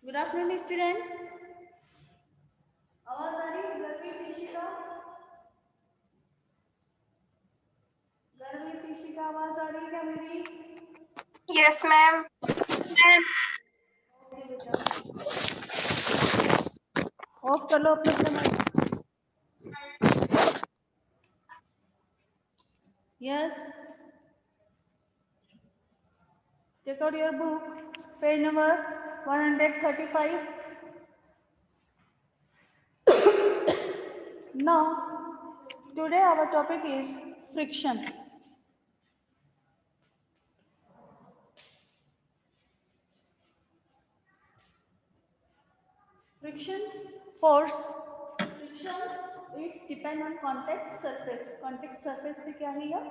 Good afternoon student. आवाज आ रही है? घर में तीशिका आवाज आ रही है क्या मेरी? Yes ma'am. ओके बेटा, ऑफ कर लो अपने अपने mic. Yes, take out your book, page number 135. Now, today our topic is friction. Friction force. Frictions is depend on contact surface. Contact surface पे क्या है? यह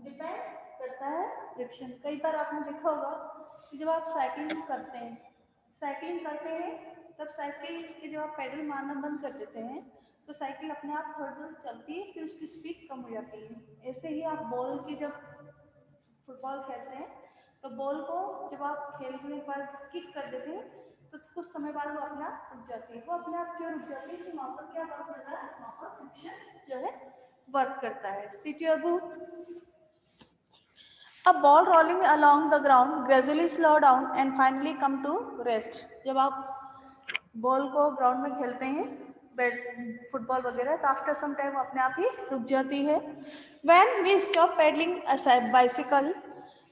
डिपेंड करता है फ्रिक्शन। कई बार आपने देखा होगा कि जब आप साइकिलिंग करते हैं तब साइकिल के जब आप पेडल मारना बंद कर देते हैं तो साइकिल अपने आप थोड़ी दूर चलती है, फिर उसकी स्पीड कम हो जाती है। ऐसे ही आप बॉल की जब फुटबॉल खेलते हैं तो बॉल को जब आप खेलने के बाद किक कर देते हैं तो कुछ समय बाद वो अपने आप रुक जाती है। वो अपने आप क्यों रुक जाती है? कि वहाँ पर क्या वर्क कर रहा है? वहाँ पर फ्रिक्शन जो है वर्क करता है। Seat your book. A ball rolling along the ground gradually slow down and finally come to rest. जब आप बॉल को ग्राउंड में खेलते हैं बैट फुटबॉल वगैरह तो आफ्टर सम टाइम अपने आप ही रुक जाती है। When we stop pedaling a bicycle,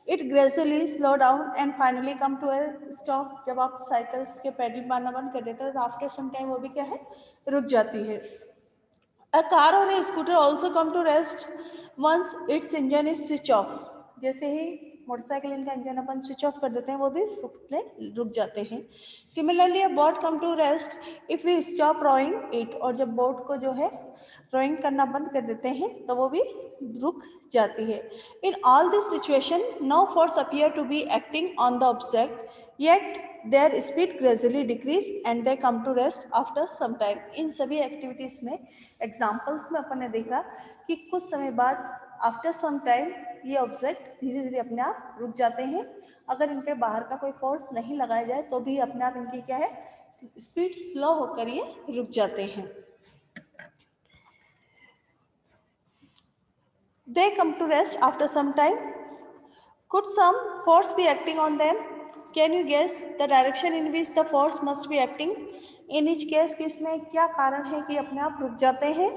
it gradually slow down and finally come to a stop. जब आप साइकिल्स के पेडल मारना बंद कर देते हैं तो आफ्टर सम टाइम वो भी क्या है? रुक जाती है। A car or a scooter also come to rest once its engine is switch off. जैसे ही मोटरसाइकिल इनका इंजन अपन स्विच ऑफ कर देते हैं वो भी रुक जाते हैं। Similarly a boat come to rest if we stop rowing it. और जब बोट को जो है रोइंग करना बंद कर देते हैं तो वो भी रुक जाती है। In all this situation no force appear to be acting on the object yet their speed gradually decrease and they come to rest after some time. इन सभी एक्टिविटीज़ में एग्जाम्पल्स में अपन ने देखा कि कुछ समय बाद आफ्टर सम टाइम ये ऑब्जेक्ट धीरे धीरे अपने आप रुक जाते हैं। अगर इन पे बाहर का कोई फोर्स नहीं लगाया जाए तो भी अपने आप इनकी क्या है? स्पीड स्लो होकर ये रुक जाते हैं। They come to rest after some time. Could some force be acting on them? Can you guess the direction in which the force must be acting? In each case कि इसमें क्या कारण है कि अपने आप रुक जाते हैं?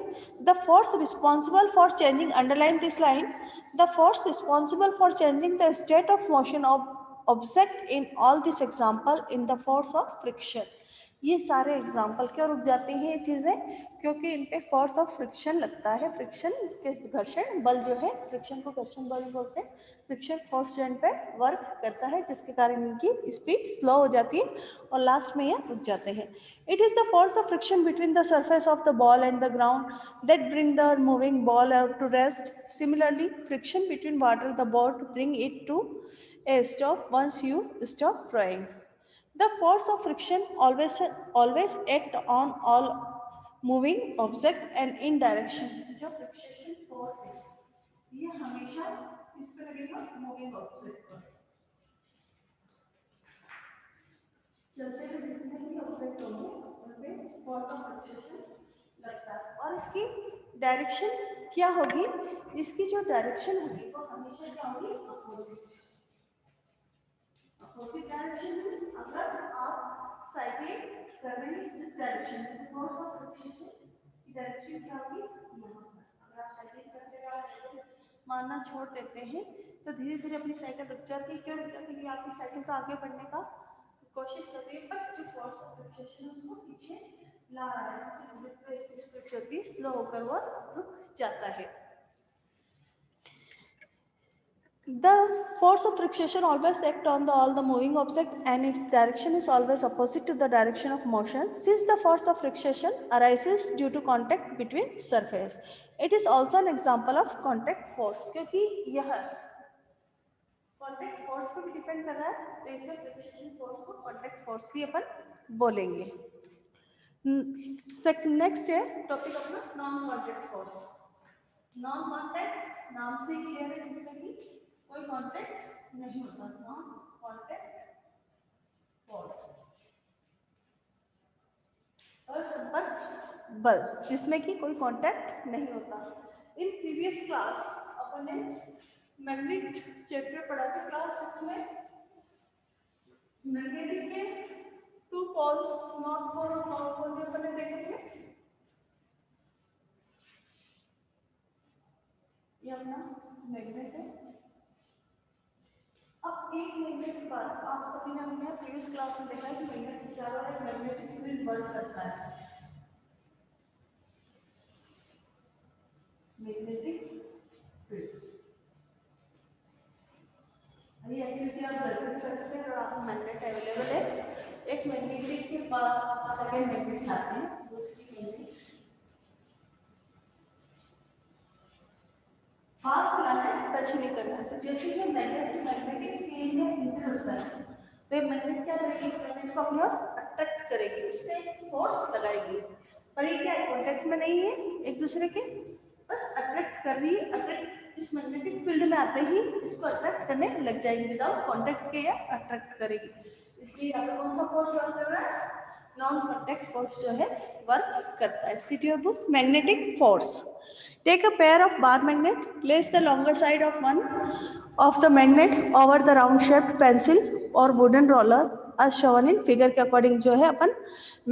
The force responsible for changing, underline this line, the force responsible for changing the state of motion of object in all this example in the force of friction. ये सारे एग्जाम्पल क्यों रुक जाती हैं ये चीज़ें? क्योंकि इन पे फोर्स ऑफ फ्रिक्शन लगता है। फ्रिक्शन के घर्षण बल जो है, फ्रिक्शन को घर्षण बल बोलते हैं। फ्रिक्शन फोर्स जो इन पे वर्क करता है जिसके कारण इनकी स्पीड स्लो हो जाती है और लास्ट में ये रुक जाते हैं। It is the force of friction between the surface of the ball and the ground that bring the moving ball to rest. Similarly friction between water the boat bring it to a stop once you stop trying. The force of friction always act on all moving object and in direction. जो friction force है ये हमेशा इस पर लगेगा moving object पर। चलते हुए जितने भी ऑब्जेक्ट होंगे उनपे फोर्स ऑफ फ्रिक्शन लगता है। और इसकी डायरेक्शन क्या होगी? इसकी जो डायरेक्शन होगी वो हमेशा क्या होगी? अपोजिट। अपोजिट डायरेक्शन मींस अगर आप साइकिलिंग कर रहे हैं इस डायरेक्शन में तो फोर्स ऑफ फ्रिक्शन की डायरेक्शन क्या होगी? यहाँ पर। अगर आप साइकिलिंग करते हुए मारना छोड़ देते हैं तो धीरे धीरे अपनी साइकिल रुक जाती है। क्यों रुक जाती है? आपकी साइकिल का आगे बढ़ने का कोशिश कर रही है बट जो फोर्स ऑफ फ्रिक्शन उसको पीछे ला रहा है जिससे बुलेट पे इसकी स्पीड चलती है स्लो होकर वो रुक जाता है। The force of friction always acts on all the moving object and its direction is always opposite to the direction of motion. Since the force of friction arises due to contact between surface, it is also an example of contact force. क्योंकि यह contact force पर भी depend कर रहा है तो इसे friction force को contact force भी अपन बोलेंगे। नेक्स्ट है टॉपिक अपना non contact force. Non contact नाम से क्लियर है जिसमें कि कोई कॉन्टैक्ट नहीं होता। नॉन कॉन्टैक्ट फोर्स बल जिसमें कि कोई कांटेक्ट नहीं होता। इन प्रीवियस क्लास अपन ने मैग्नेट चैप्टर पढ़ा था क्लास 6 में। मैग्नेटिक के टू पोल्स नॉर्थ पोल और साउथ पोल भी अपन ने देखे थे। ये अपना मैग्नेट है। अब एक मैग्नेट के बाद आप सभी ने अपने प्रीवियस क्लास में देखा है कि मैग्नेट के चारों ओर मैग्नेटिक फील्ड वर्क करता है। मैग्नेटिक फील्ड ये एक्टिविटी आप घर पे कर सकते हैं। अगर आपको मैग्नेट अवेलेबल है, एक मैग्नेटिक के पास आप सेकंड मैग्नेट लाते हैं, दूसरी मैग्नेट हाथ लाना है, टच नहीं करना है। तो जैसे कि मैग्नेट इस मैग्नेटिक फील्ड में इंटर होता है तो ये मैग्नेट क्या करेगी, इस मैग्नेट को अपनी ओर अट्रैक्ट करेगी, इस पे फोर्स लगाएगी। पर ये क्या कांटेक्ट में नहीं है एक दूसरे के, बस अट्रैक्ट कर रही है। अट्रैक्ट इस मैग्नेटिक फील्ड में आते ही इसको अट्रैक्ट करने लग जाएगी, विदाउट कांटेक्ट के या अट्रैक्ट करेगी। इसलिए यहाँ पे कौन सा फोर्स वर्क कर रहा है, नॉन कांटेक्ट फोर्स जो है वर्क करता है। See the book magnetic force. Take a pair of bar magnet, place the longer side of one of the magnet over the round shaped pencil or wooden roller as shown in figure के according जो है अपन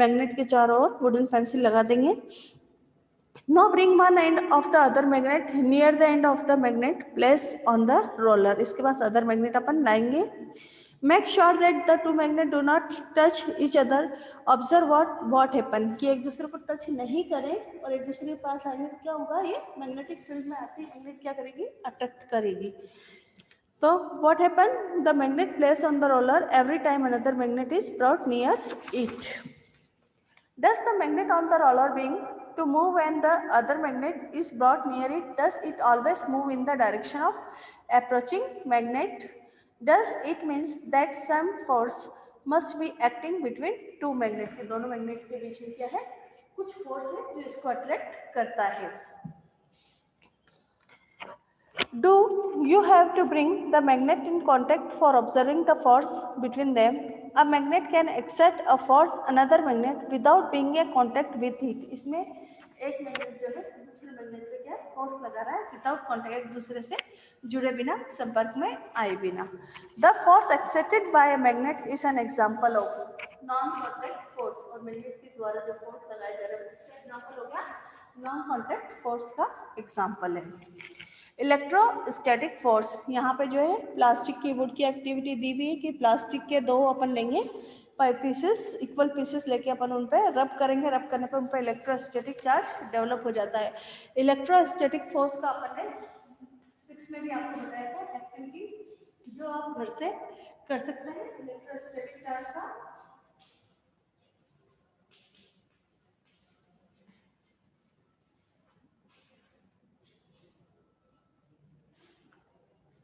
magnet के चारों ओर wooden pencil लगा देंगे। Now bring one end of the other magnet near the end of the magnet, place on the roller. इसके बाद other magnet अपन लाएंगे। Make sure that the two magnet do not touch each other. Observe what happen कि एक दूसरे को touch नहीं करें और एक दूसरे के पास आएंगे तो क्या होगा, ये मैग्नेटिक फील्ड में आती है मैग्नेट क्या करेगी, अट्रैक्ट करेगी। तो what happen, the magnet placed on the roller every time another magnet is brought near it. Does the magnet on the roller being to move when the other magnet is brought near it? Does it always move in the direction of approaching magnet? Does it means that some force must be acting between two magnet? के दोनों magnet के बीच में क्या है, कुछ force है जो इसको अट्रैक्ट करता है। Do you have to bring the magnet in contact for observing the force between them? A magnet can exert a force another magnet without being in contact with it. इसमें एक magnet जो है दूसरे magnet पे क्या force लगा रहा है विदाउट कांटेक्ट, एक दूसरे से जुड़े बिना, संपर्क में आए बिना। The force exerted by a magnet is an example of non-contact force। और मैग्नेट के द्वारा जो फोर्स लगाया जा रहा है इसका एग्जांपल हो गया नॉन कांटेक्ट फोर्स का एग्जांपल है। इलेक्ट्रोस्टैटिक फोर्स, यहाँ पे जो है प्लास्टिक कीबोर्ड की एक्टिविटी दी हुई है कि प्लास्टिक के दो अपन लेंगे पीसेस, इक्वल पीसेस लेके अपन उन पे रब करेंगे, रब करने पर उन पे इलेक्ट्रोस्टैटिक चार्ज डेवलप हो जाता है। इलेक्ट्रोस्टैटिक फोर्स का अपन ने 6 में भी आपको बताया था एक्टिविटी जो आप घर से कर सकते हैं। इलेक्ट्रोस्टैटिक चार्ज का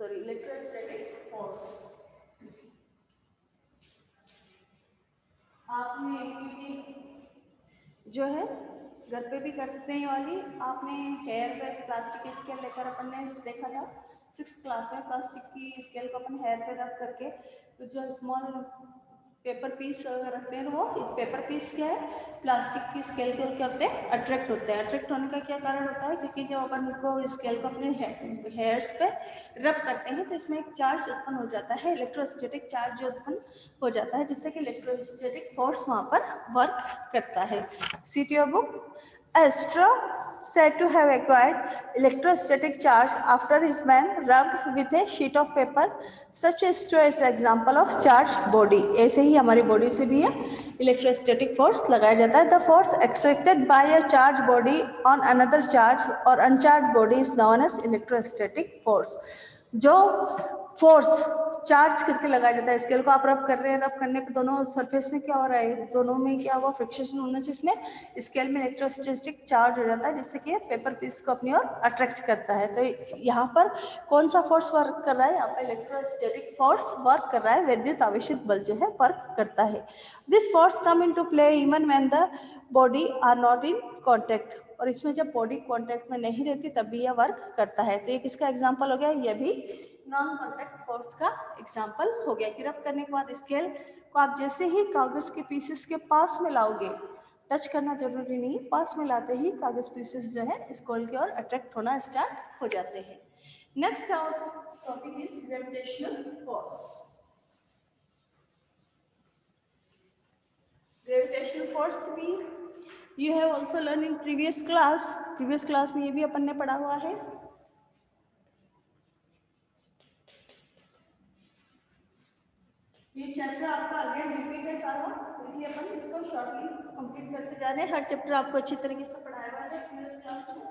इलेक्ट्रोस्टैटिक फोर्स आपने एक्टिविटी जो है घर पे भी कर सकते हैं। वाली आपने हेयर पे प्लास्टिक स्केल लेकर अपन ने देखा था 6th क्लास में, प्लास्टिक की स्केल को अपन हेयर पे रख करके तो जो स्मॉल पेपर पीस रखते हैं वो पेपर पीस क्या है प्लास्टिक की स्केल के क्या होते हैं, अट्रैक्ट होते हैं। अट्रैक्ट होने का क्या कारण होता है, क्योंकि जब अपन को स्केल को अपने हेयर्स पे रब करते हैं तो इसमें एक चार्ज उत्पन्न हो जाता है, इलेक्ट्रोस्टैटिक चार्ज जो उत्पन्न हो जाता है जिससे कि इलेक्ट्रोस्टैटिक फोर्स वहाँ पर वर्क करता है। CTO book A straw said to have acquired electrostatic charge after his man rubbed with a sheet of paper. Such a straw is an example of charged body. ऐसे ही हमारी body से भी है electrostatic force लगाया जाता है। The force exerted by a charged body on another charge or uncharged body is known as electrostatic force. जो force charge करके लगाया जाता है, स्केल को आप रब कर रहे हैं, रब करने पे दोनों सरफेस में क्या हो रहा है, दोनों में क्या हुआ फ्रिक्शन होने से इसमें स्केल में इलेक्ट्रोस्टैटिक चार्ज हो जाता है जिससे कि पेपर पीस को अपनी ओर अट्रैक्ट करता है। तो यहाँ पर कौन सा फोर्स वर्क कर रहा है, यहाँ पर इलेक्ट्रोस्टैटिक फोर्स वर्क कर रहा है, विद्युत आवेशित बल जो है वर्क करता है। This force come into play even when the body are not in contact. और इसमें जब बॉडी कॉन्टैक्ट में नहीं रहती तब भी यह वर्क करता है। तो ये किसका एग्जाम्पल हो गया, यह भी नॉन कॉन्टैक्ट फोर्स का एग्जाम्पल हो गया कि रब करने के बाद स्केल को आप जैसे ही कागज के पीसेस के पास में लाओगे, टच करना जरूरी नहीं, पास में लाते ही कागज पीसेस जो है इस कॉइल की ओर अट्रैक्ट होना स्टार्ट हो जाते हैं। Next our topic is gravitational force. Gravitational force भी you have also learn in previous class में ये भी अपन ने पढ़ा हुआ है। ये चैप्टर आपका अगेन रिपीट है सारा, इसलिए अपन इसको शॉर्टली कंप्लीट करते जा रहे हैं। हर चैप्टर आपको अच्छी तरीके से पढ़ाया हुआ है प्रीवियस क्लास में।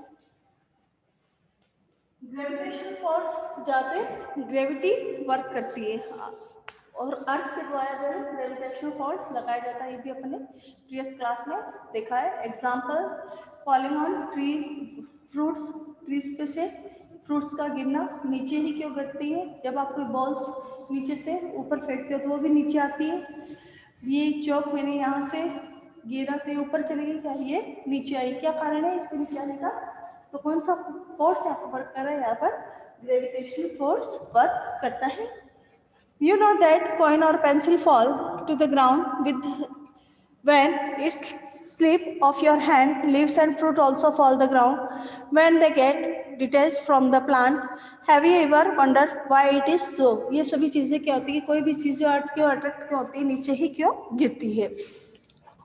ग्रेविटेशनल फोर्स जहाँ पे ग्रेविटी वर्क करती है और अर्थ के द्वारा जो है ग्रेविटेशनल फोर्स लगाया जाता है, ये भी अपन ने प्रीवियस क्लास में देखा है। Example falling on tree fruits, trees पे से फ्रूट्स का गिरना नीचे ही क्यों गिरती है? जब आप कोई बॉल्स नीचे से ऊपर फेंकते हो तो वो भी नीचे आती है। ये चौक मैंने यहाँ से गिरा तो ऊपर चली गई, क्या ये नीचे आई? क्या कारण है इसके नीचे आने का? तो कौन सा फोर्स यहाँ पर वर्क कर रहा है? यहाँ पर ग्रेविटेशनल फोर्स वर्क करता है। You know that coin or pencil fall to the ground with when it's slip of your hand, leaves and fruit also fall the ground when they get detached from the plant. Have you ever wondered why it is so? ये सभी चीजें क्या होती है कि कोई भी चीज जो अर्थ क्यों अट्रैक्ट क्यों होती है, नीचे ही क्यों गिरती है?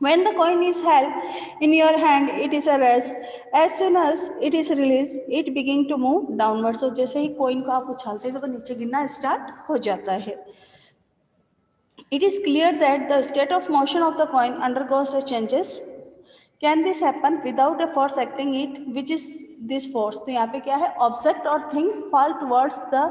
When the coin is held in your hand, it is a rest. As soon as it is released, it begins to move downwards. So जैसे ही coin को आप उछालते हैं तो वो नीचे गिरना स्टार्ट हो जाता है। It is clear that the state of motion of the coin undergoes a changes. Can this happen without a force acting it? Which is this force? तो यहाँ पे क्या है? Object or thing fall towards the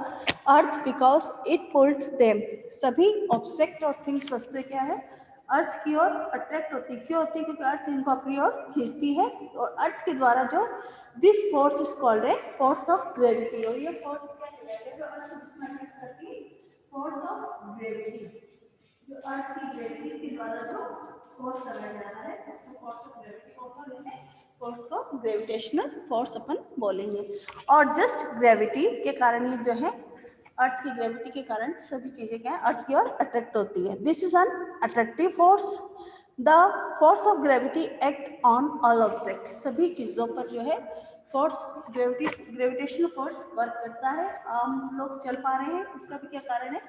earth because it pulled them. सभी object और things वस्तुएं क्या है? अर्थ की ओर अट्रैक्ट होती है। क्यों होती है? क्योंकि अर्थ इनको अपनी ओर खींचती है और अर्थ के द्वारा जो दिस फोर्स इज कॉल्ड है फोर्स ऑफ ग्रेविटी। और ये फोर्स क्या है? जो अर्थ को जिसमें अट्रैक्ट करती है, फोर्स ऑफ ग्रेविटी। जो अर्थ की ग्रेविटी के द्वारा जो फोर्स लगाया जा रहा है उसको फोर्स ऑफ ग्रेविटी को इसे फोर्स को ग्रेविटेशनल फोर्स अपन बोलेंगे। और जस्ट ग्रेविटी के कारण ही जो है अर्थ की ग्रेविटी के कारण सभी चीजें क्या है? अर्थ की ओर अट्रैक्ट होती है। This is an attractive force. The force of gravity act on all object. सभी चीजों पर जो है फोर्स ग्रेविटेशनल फोर्स वर्क करता है। हम लोग चल पा रहे हैं, उसका भी क्या कारण है?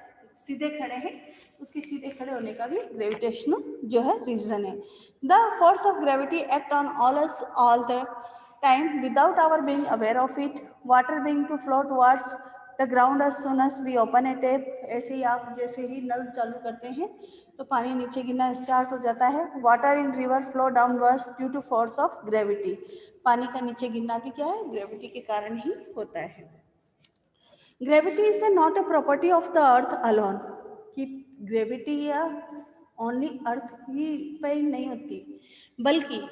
सीधे खड़े हैं, उसके सीधे खड़े होने का भी ग्रेविटेशनल जो है रीजन है। The force of gravity act on all the time without our being aware of it. Water being to flow towards the ground as soon as we open a tap. ऐसे ही आप जैसे ही नल चालू करते हैं तो पानी नीचे गिरना स्टार्ट हो जाता है। Water in river flow downwards due to force of gravity. पानी का नीचे गिरना भी क्या है? ग्रेविटी के कारण ही होता है। Gravity is not a property of the earth alone. कि ग्रेविटी या ओनली अर्थ ही पर नहीं होती, बल्कि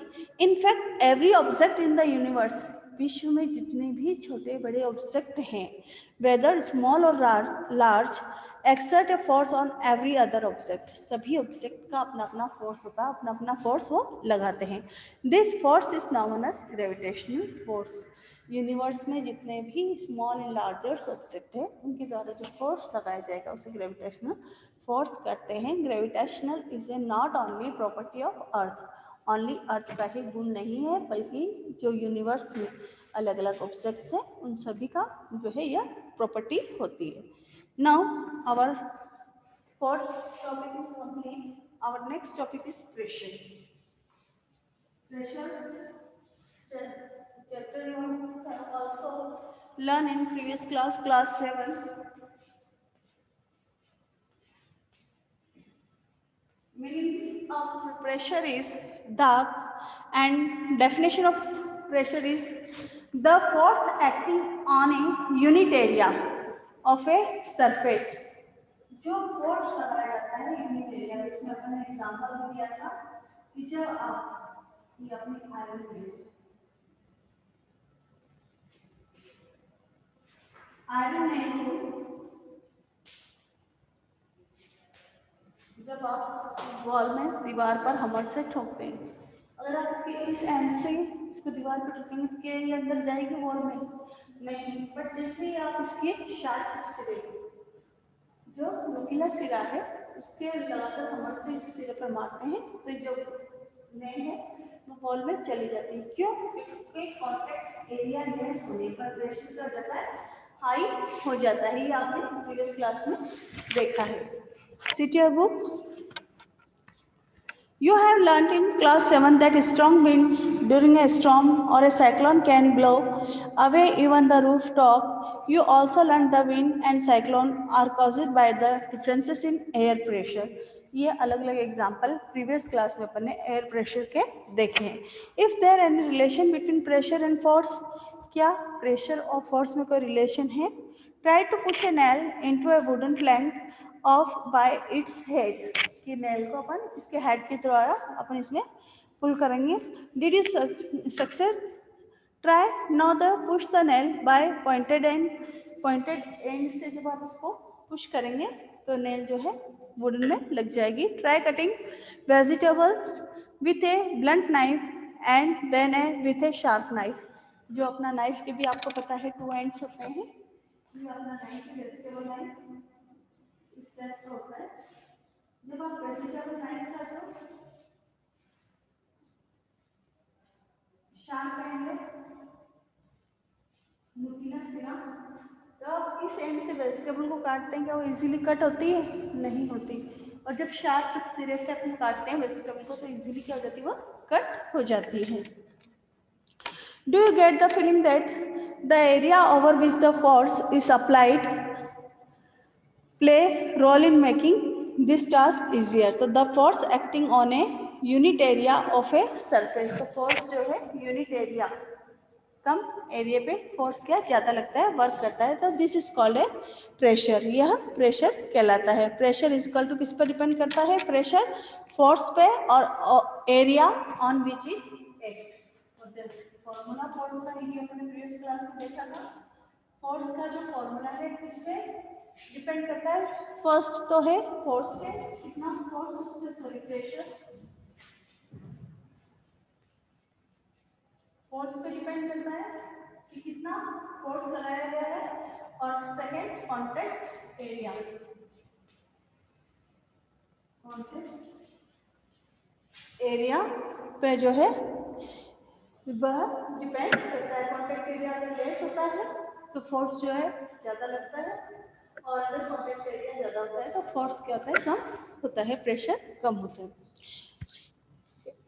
in fact every object in the universe, विश्व में जितने भी छोटे बड़े ऑब्जेक्ट हैं, वेदर स्मॉल और large, exert a force on every other object. सभी ऑब्जेक्ट का अपना अपना फोर्स होता है, अपना अपना फोर्स वो लगाते हैं। This force is known as gravitational force. Universe में जितने भी स्मॉल एंड लार्जर ऑब्जेक्ट है उनके द्वारा जो फोर्स लगाया जाएगा उसे ग्रेविटेशनल फोर्स करते हैं। Gravitational is a not only property of earth. Only earth का ही गुण नहीं है, बल्कि जो यूनिवर्स में अलग अलग ऑब्जेक्ट्स हैं उन सभी का जो है यह प्रॉपर्टी होती है। Now our fourth topic is complete. Our next topic is pressure. Pressure chapter you have also learned in previous class 7. Meaning of pressure is dark and definition of pressure is the force acting on a unit area of a surface. जो force लगाया जाता है unit area में, इसमें अपने example भी दिया था कि जब आप ये अपनी आयरन है जब आप वॉल में दीवार पर हमर से ठोकते हैं, अगर आप इसके इस एंड से इसको दीवार पर ठोकेंगे तो क्या ये अंदर जाएगी वॉल में? नहीं। बट जैसे ही आप इसके शार्प सिरे, जो नुकीला सिरा है, उसके लगाकर हमर से इस सिरे पर मारते हैं तो जो नेल है वो वॉल में चली जाती है। क्यों? क्योंकि कॉन्टैक्ट एरिया लेस होने पर प्रेशर क्या हो जाता है, हाई हो जाता है। ये आपने प्रीवियस क्लास में देखा है। Sit your book. You have learnt in class 7 that strong winds during a storm or a cyclone can blow away even the rooftop. You also learned the wind and cyclone are caused by the differences in air pressure. ये अलग अलग example previous class में अपन ने air pressure के देखे हैं। If there any relation between pressure and force, क्या pressure और फोर्स में कोई रिलेशन है? Try to push a nail into a wooden plank of by its head, कि नेल को अपन इसके हेड के द्वारा अपन इसमें पुल करेंगे। Did you success? Try now the push the nail by pointed end, pointed end से जब आप इसको पुश करेंगे तो नेल जो है वुडन में लग जाएगी। Try cutting vegetable with a blunt knife and then a with a sharp knife. जो अपना नाइफ के भी आपको पता है 2 एंड्स होते हैं। ये अपना नाइफ वेजिटेबल नाइफ इस टाइप का होता है। जब आप वेजिटेबल नाइफ का जो शार्प एंड है, नुकीला सिरा, तो आप इस एंड से वेजिटेबल को काटते हैं, क्या वो इजीली कट होती है? नहीं होती। और जब शार्प सिरे से अपन काटते हैं वेजिटेबल को तो इजीली क्या हो जाती है, वो कट हो जाती है। Do you get the feeling that the area over which the force is applied play role in making this task easier? तो the force acting on a unit area of a surface, तो force जो है unit area, कम area पे force क्या ज़्यादा लगता है, वर्क करता है, तो this is called a pressure. यह प्रेशर कहलाता है। प्रेशर इज इक्वल टू किस पर डिपेंड करता है? प्रेशर फोर्स पे और area on which it act. Formula force का ही अपने प्रीवियस क्लास में देखा था। फोर्स का जो फॉर्मूला है किस पे डिपेंड करता है? फर्स्ट तो है फोर्स पे, कितना फोर्स उस पे, सॉरी प्रेशर फोर्स पे डिपेंड करता है कि कितना फोर्स लगाया गया है, और second contact area, contact area पे जो है वह डिपेंड करता है। कॉन्टैक्ट एरिया अगर लेस होता है तो फोर्स जो है ज़्यादा लगता है, और अगर कॉन्टैक्ट एरिया ज़्यादा होता है तो फोर्स क्या होता है, कम होता है, प्रेशर कम होता है।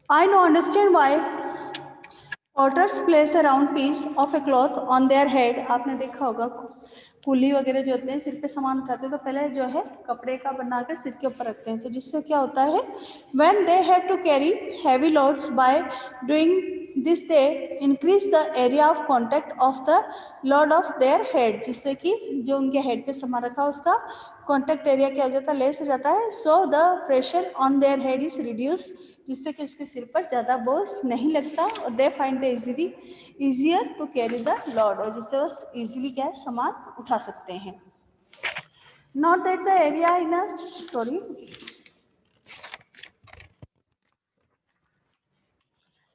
I know understand why Otters place a round piece of a cloth on their head. आपने देखा होगा कुली वगैरह जो होते हैं सिर पे सामान उठाते हैं तो पहले जो है कपड़े का बनाकर सिर के ऊपर रखते हैं, तो जिससे क्या होता है, when they have to carry heavy loads, by doing this they increase the area of contact of the load of their head, जिससे कि जो उनके हेड पे सामान रखा है उसका कॉन्टैक्ट एरिया क्या हो जाता है, लेस हो जाता है। So the pressure on their head is reduce, जिससे कि उसके सिर पर ज़्यादा बोझ नहीं लगता, और they find the easily easier to carry the load, और जिससे वो इजीली क्या है, सामान उठा सकते हैं। Not that the area in a sorry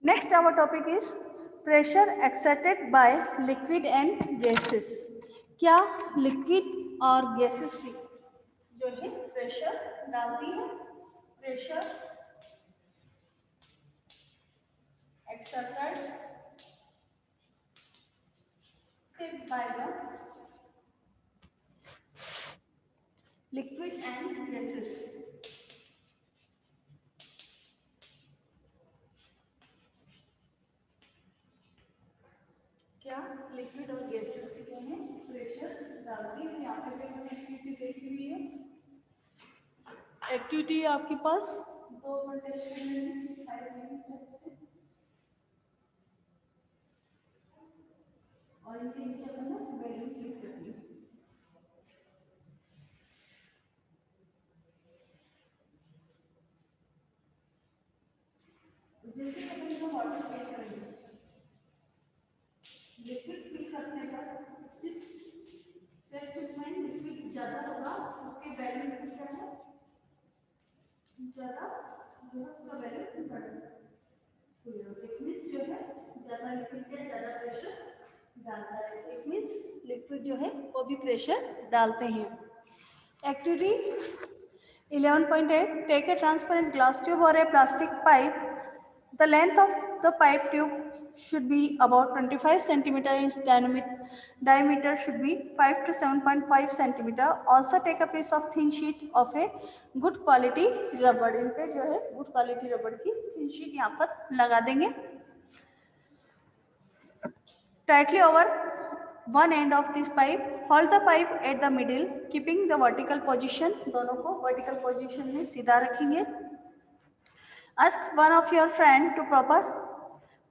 next our topic is pressure exerted by liquid and gases. क्या लिक्विड और गैसेस भी जो है प्रेशर डालती है? प्रेशर exerted by the liquid and gases। क्या लिक्विड और गैसेस के क्या है प्रेशर डालती है? यहाँ पे हमने एक्टिविटी देखी हुई है। एक्टिविटी आपके पास 2 घंटे और इनके नीचे अपना वैल्यू क्लिक करनी है। जैसे अपन को वाटर फिल करेंगे, लिक्विड फिल करने पर जिस टेस्ट में लिक्विड ज़्यादा होगा उसके वैल्यू क्या है, ज़्यादा जो है उसका वैल्यू बढ़ेगा। इट मीन्स जो है ज़्यादा लिक्विड के ज़्यादा प्रेशर डालता है, इट मीन्स लिक्विड जो है वो भी प्रेशर डालते हैं। Activity 11.8 take a transparent glass tube और a plastic pipe The length of the pipe tube should be about 25 centimeter, inch diameter should be 5 to 7.5 centimeter. Also take a piece of thin sheet of a good quality rubber. इन पे जो है good quality rubber की thin sheet यहाँ पर लगा देंगे. Tightly over one end of this pipe, hold the pipe at the middle, keeping the vertical position. दोनों को vertical position में सीधा रखेंगे. Ask one of your friend to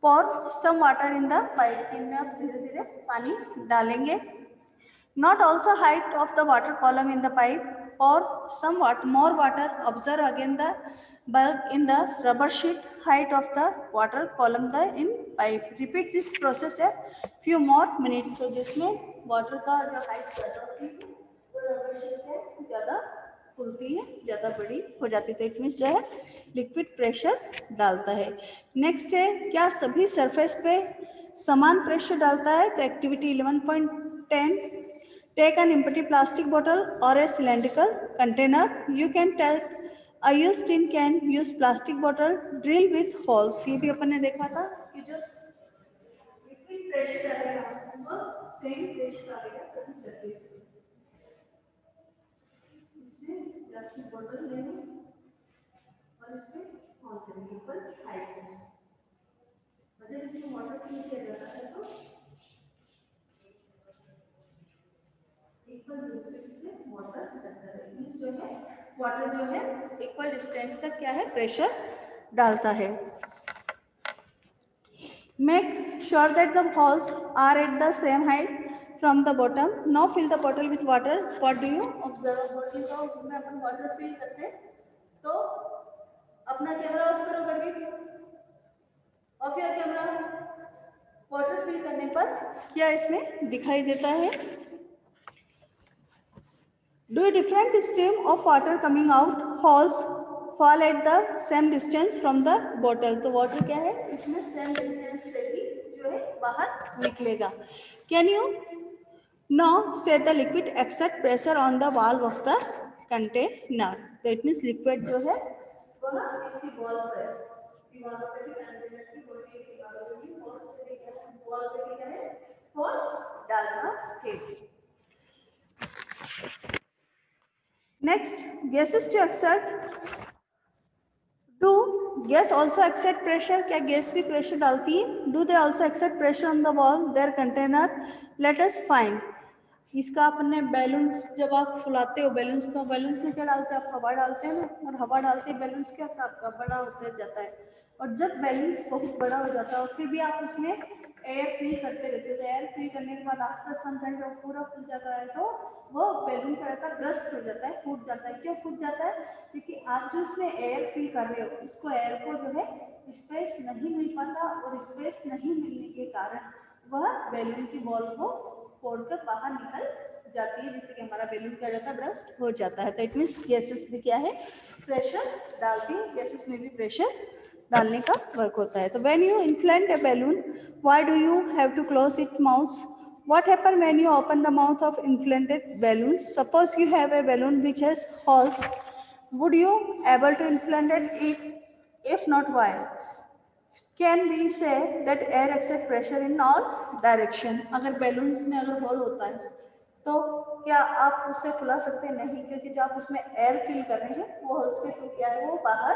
pour some water in the pipe. इनमें आप धीरे-धीरे पानी डालेंगे. Not also height of the water column in the pipe. Pour some more water. Observe again the bulk in the rubber sheet. Height of the water column in pipe. Repeat this process a few more minutes. So जिसमें water का जो height ज़्यादा होती है, वो rubber sheet है ज़्यादा खुलती है, ज़्यादा बड़ी हो जाती है. तो इट मीन्स जो है लिक्विड प्रेशर डालता है. नेक्स्ट है, क्या सभी सरफेस पे समान प्रेशर डालता है? तो activity 11.10. Take an empty plastic bottle और a cylindrical container. You can take a used tin can, use plastic bottle, drill with holes. ये भी अपन ने देखा था कि जो लिक्विड प्रेशर डालेगा वो सेम प्रेशर डालेगा सभी सरफेस पे. इसमें प्लास्टिक बॉटल लेंगे और इस पे होल करेंगे ऊपर हाइट में. और जब इसमें वाटर फिल किया जाता है तो इक्वल डिस्टेंस से वाटर जाता है. मींस जो है वाटर जो है इक्वल डिस्टेंस से क्या है प्रेशर डालता है. Make sure that the holes are at the same height from the bottom. Now fill the bottle with water. What do you observe? Bottle को में अपन वाटर फिल करते हैं तो अपना कैमरा ऑफ करो करके. Off your camera. Water fill करने पर क्या इसमें दिखाई देता है? Do a different stream of water coming out. Holes fall at the same distance from the bottle. तो water क्या है इसमें same distance से ही जो है बाहर निकलेगा. Can you now say the liquid exert pressure on the valve of the container? That means liquid जो है वह इसकी वॉल पर भी कंटेनर की बॉडी की फोर्स पे वॉल पे भी क्या है फोर्स डालना है. Next, gases to exert. Do gas also exert pressure? क्या गैस भी प्रेशर डालती है? Do they also exert pressure on the wall, their container? Let us find. इसका अपने बैलून्स जब आप फुलाते हो बैलून्स तो बैलून्स में क्या डालते हैं आप? हवा डालते हैं ना. और हवा डालते ही बैलून्स क्या होता है आपका बड़ा होता जाता है. और जब बैलून्स बहुत बड़ा हो जाता है फिर भी आप उसमें एयर फिल करते रहते हो. तो एयर फिल करने के बाद आफ्टर सम टाइम जब पूरा फूल जाता है तो वो बैलून क्या रहता है ब्रस्ट हो जाता है, फूट जाता है. क्यों फूट जाता है? क्योंकि आप जो उसमें एयर फिल कर रहे हो उसको एयर को जो है स्पेस नहीं मिल पाता और स्पेस नहीं मिलने के कारण वह बैलून की वॉल को फोड़कर बाहर निकल जाती है जिससे कि हमारा बैलून क्या जाता है ब्रस्ट हो जाता है. तो इट मीन्स गैसेस भी क्या है प्रेशर डालती है. गैसेस में भी प्रेशर डालने का वर्क होता है. तो when you inflate a balloon why do you have to close it mouth? What happens when you open the mouth of inflated balloon? Suppose you have a balloon which has holes. Would you able to inflate it? If not, why? Can we say that air exert pressure in all direction? अगर balloons में अगर hole होता है तो क्या आप उसे फुला सकते हैं? नहीं, क्योंकि जो आप उसमें एयर फिल कर रहे हैं वो होल्स के थ्रू क्या है वो बाहर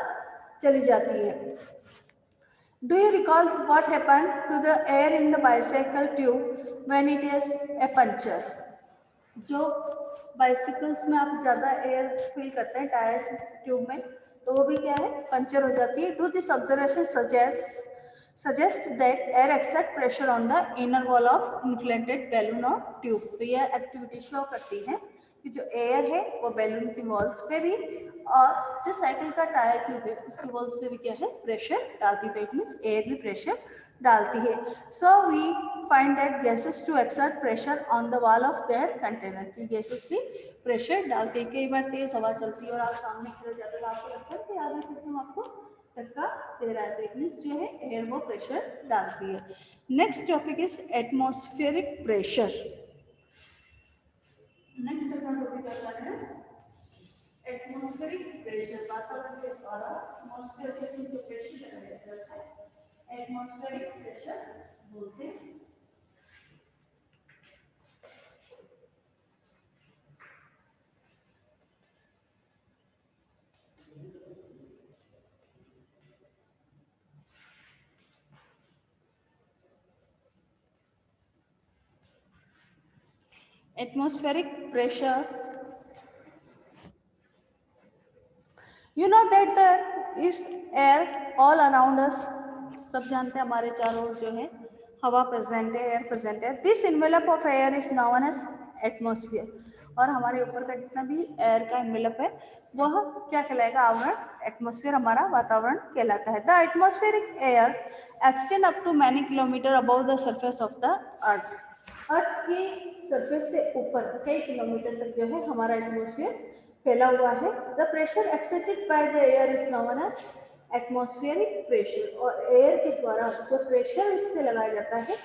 चली जाती है. Do you recall what happened to the air in the bicycle tube when it is a puncture? जो बाइसिकल्स में आप ज़्यादा एयर फिल करते हैं टायर्स ट्यूब में तो वो भी क्या है पंचर हो जाती है. Do this observation suggest that air exert pressure on the inner wall of inflated balloon or tube? तो यह एक्टिविटी शो करती है कि जो एयर है वो बैलून की वॉल्स पे भी और जो साइकिल का टायर ट्यूब है उसकी वॉल्स पे भी क्या है प्रेशर डालती है. तो इट मीन्स एयर भी प्रेशर डालती है. So we find that gases to exert pressure on the wall of their container. की गैसेस भी प्रेशर डालती है. कई बार तेज हवा चलती है और आप सामने खड़े हो जाते हो आपको लगता है कि आगे सिस्टम आपको धक्का दे रहा है. तो इट मीन्स जो है एयर वो प्रेशर डालती है. Next topic is atmospheric pressure. Next अपना टॉपिक आता है एटमॉस्फेरिक प्रेशर, वातावरण के द्वारा एटमॉस्फेयर के जो प्रेशर लगाया जाता है एटमॉस्फेरिक प्रेशर बोलते हैं। Atmospheric pressure, you know that there is air all around us, सब जानते हैं हमारे चारों ओर जो है हवा प्रेजेंट है, एयर प्रेजेंट है। This envelope of air is known as atmosphere, और हमारे ऊपर का जितना भी एयर का इन्वेलप है वह क्या कहलाएगा, आवरण। एटमॉस्फेयर हमारा वातावरण कहलाता है। The atmospheric air extend up to many kilometre above the surface of the earth. Earth की सरफेस से ऊपर कई किलोमीटर तक जो है हमारा एटमॉस्फेयर फैला हुआ है। The pressure accepted by the air is known as atmospheric pressure, और एयर के द्वारा जो प्रेशर इससे लगाया जाता है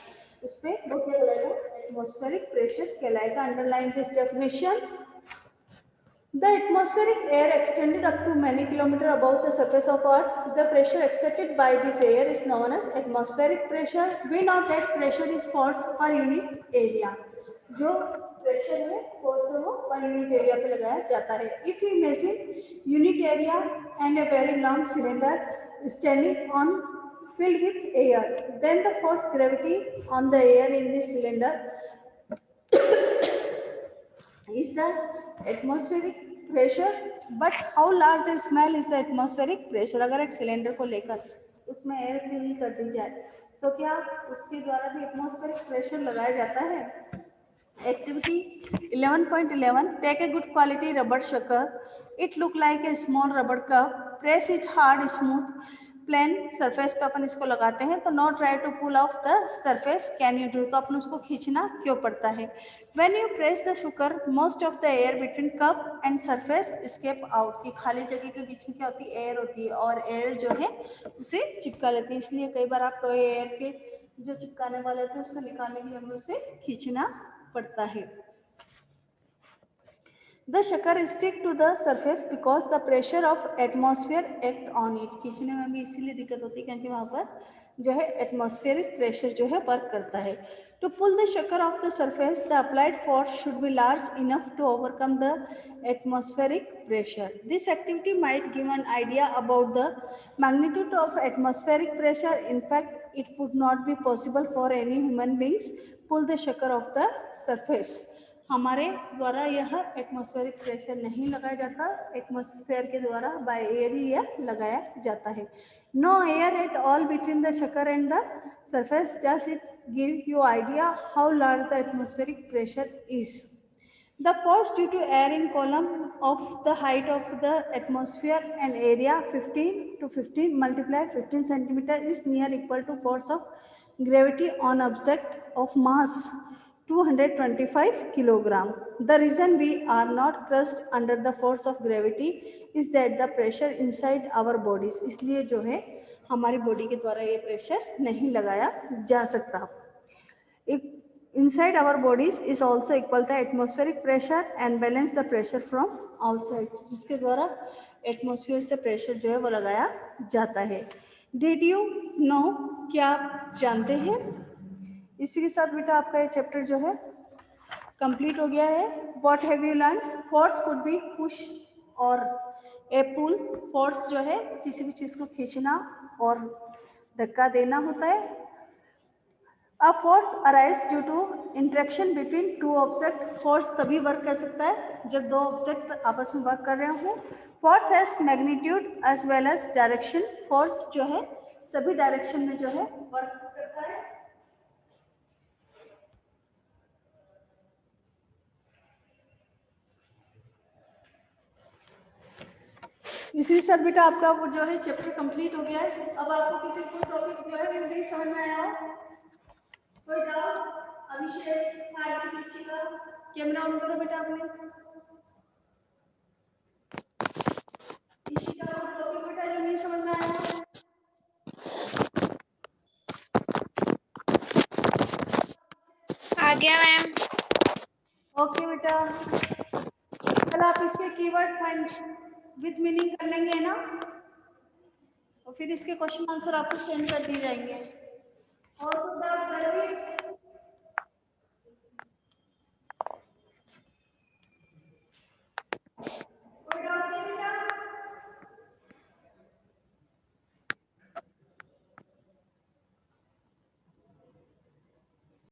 उस पर वो क्या कहलाएगा, एटमॉस्फेरिक प्रेशर कहलाएगा। Underline this definition, the atmospheric air extended up to many kilometers above the surface of earth. The pressure exerted by this air is known as atmospheric pressure. We know that pressure is force per unit area. जो pressure है force है वो per unit area पे लगाया जाता है। If you imagine unit area and a very long cylinder standing on filled with air, then the force gravity on the air in this cylinder is the atmospheric pressure. But how large a small is the atmospheric pressure? अगर एक cylinder को लेकर उसमें air fill कर दी जाए तो क्या उसके द्वारा भी एटमॉस्फेरिक प्रेशर लगाया जाता है? Activity 11.11, take a good quality rubber shaker. It look like a small rubber cup. Press it hard, smooth, plane surface पे अपन इसको लगाते हैं तो not try to pull off the surface, can you do, तो अपन उसको खींचना क्यों पड़ता है? When you press the sucker most of the air between cup and surface escape out, की खाली जगह के बीच में क्या होती है, एयर होती है, और एयर जो है उसे चिपका लेती है। इसलिए कई बार आप टॉय एयर के जो चिपकाने वाले होते हैं उसको निकालने के लिए हमें उसे खींचना पड़ता है। The sugar stick to the surface because the pressure of atmosphere act on it. खींचने में भी इसीलिए दिक्कत होती है क्योंकि वहाँ पर जो है एटमॉस्फेरिक प्रेशर जो है वर्क करता है। To pull the sugar off the surface, the applied force should be large enough to overcome the atmospheric pressure. This activity might give an idea about the magnitude of atmospheric pressure. In fact, it would not be possible for any human beings pull the sugar off the surface. हमारे द्वारा यह atmospheric pressure नहीं लगाया जाता, atmosphere के द्वारा by air ही यह लगाया जाता है। No air at all between the sucker and the surface, does it give you idea how large the atmospheric pressure is? The force due to air in column of the height of the atmosphere and area 15 to 15 multiply 15 centimeter is near equal to force of gravity on object of mass 225 kilogram. The reason we are not crushed under the force of gravity is that the pressure inside our bodies, इसलिए जो है हमारी body के द्वारा ये pressure नहीं लगाया जा सकता। Inside our bodies is also equal to atmospheric pressure and balance the pressure from outside, जिसके द्वारा एटमॉस्फेयर से प्रेशर जो है वो लगाया जाता है। Did you know, क्या आप जानते हैं? इसी के साथ बेटा आपका ये चैप्टर जो है कंप्लीट हो गया है। What have you learned? Force could be push और a pull. फोर्स जो है किसी भी चीज को खींचना और धक्का देना होता है। A force arises due to interaction between two objects. Force तभी वर्क कर सकता है जब दो ऑब्जेक्ट आपस में वर्क कर रहे हों। Force has magnitude as well as direction, force जो है सभी डायरेक्शन में जो है वर्क करता है। इसी के साथ बेटा आपका वो जो है चैप्टर कंप्लीट हो गया है। अब आपको किसी को टॉपिक जो है नहीं समझ में आया हो, कोई डाउट? अभिषेक आगे पीछे का कैमरा ऑन करो बेटा अपने। इसी का टॉपिक बेटा जो नहीं समझ में आया आ गया मैम। ओके बेटा। कल आप इसके कीवर्ड फाइंड विद मीनिंग कर लेंगे ना, और फिर इसके क्वेश्चन आंसर आपको सेंड कर दिए जाएंगे। और तो